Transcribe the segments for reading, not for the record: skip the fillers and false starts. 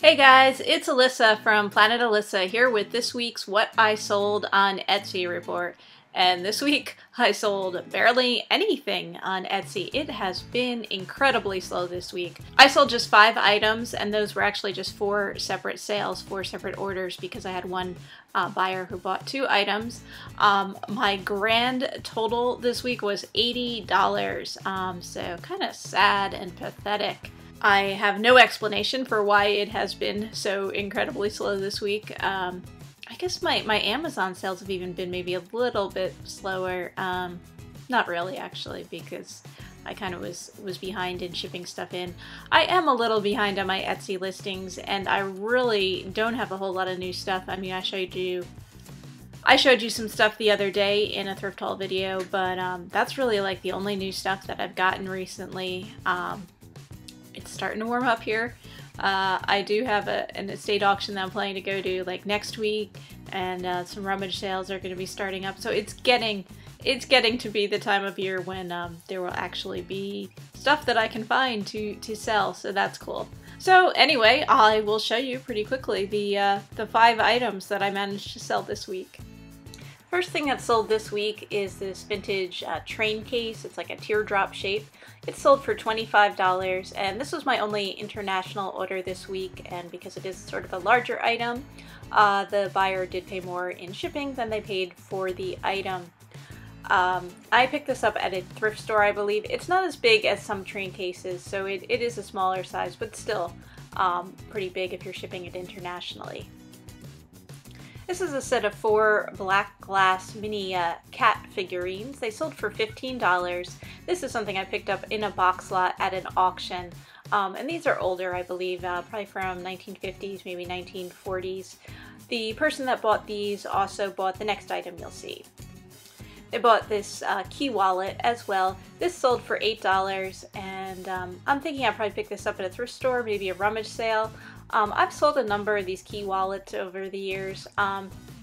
Hey guys, it's Alyssa from Planet Alyssa here with this week's What I Sold on Etsy report. And this week I sold barely anything on Etsy. It has been incredibly slow this week. I sold just 5 items, and those were actually just 4 separate sales, 4 separate orders, because I had one buyer who bought 2 items. My grand total this week was $80, so kind of sad and pathetic. I have no explanation for why it has been so incredibly slow this week. I guess my Amazon sales have even been maybe a little bit slower. Not really, actually, because I kind of was behind in shipping stuff in. I am a little behind on my Etsy listings, and I really don't have a whole lot of new stuff. I mean, I showed you some stuff the other day in a thrift haul video, but that's really like the only new stuff that I've gotten recently. It's starting to warm up here. I do have an estate auction that I'm planning to go to like next week, and some rummage sales are going to be starting up. So it's getting to be the time of year when there will actually be stuff that I can find to sell. So that's cool. So anyway, I will show you pretty quickly the 5 items that I managed to sell this week. First thing that sold this week is this vintage train case. It's like a teardrop shape. It sold for $25, and this was my only international order this week, and because it is sort of a larger item, the buyer did pay more in shipping than they paid for the item. I picked this up at a thrift store, I believe. It's not as big as some train cases, so it is a smaller size, but still pretty big if you're shipping it internationally. This is a set of 4 black glass mini cat figurines. They sold for $15. This is something I picked up in a box lot at an auction. And these are older, I believe, probably from 1950s, maybe 1940s. The person that bought these also bought the next item you'll see. They bought this key wallet as well. This sold for $8, and I'm thinking I'll probably pick this up at a thrift store, maybe a rummage sale. I've sold a number of these key wallets over the years.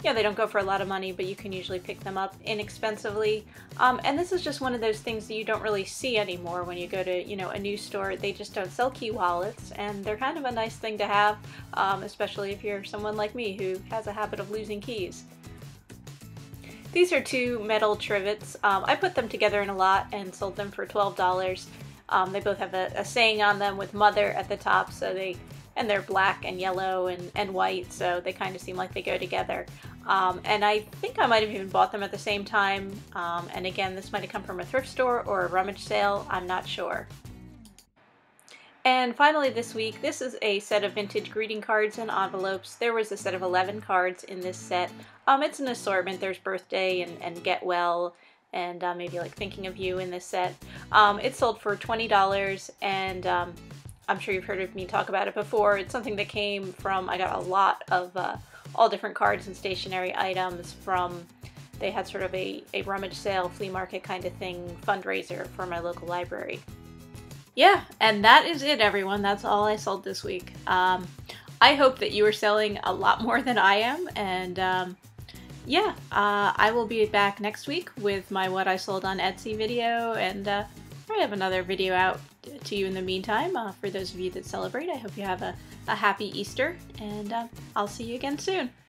Yeah, they don't go for a lot of money, but you can usually pick them up inexpensively. And this is just one of those things that you don't really see anymore when you go to, a new store. They just don't sell key wallets, and they're kind of a nice thing to have, especially if you're someone like me who has a habit of losing keys. These are 2 metal trivets. I put them together in a lot and sold them for $12. They both have a saying on them with mother at the top, so and they're black and yellow and white, so they kind of seem like they go together. And I think I might have even bought them at the same time. And again, this might have come from a thrift store or a rummage sale, I'm not sure. And finally this week, this is a set of vintage greeting cards and envelopes. There was a set of 11 cards in this set. It's an assortment. There's birthday and get well, and maybe like thinking of you in this set. It sold for $20, and I'm sure you've heard of me talk about it before. It's something that came from, I got a lot of all different cards and stationery items from, they had sort of a rummage sale, flea market kind of thing, fundraiser for my local library. Yeah, and that is it, everyone. That's all I sold this week. I hope that you are selling a lot more than I am, and yeah, I will be back next week with my What I Sold on Etsy video, and I have another video out to you in the meantime. For those of you that celebrate, I hope you have a happy Easter, and I'll see you again soon.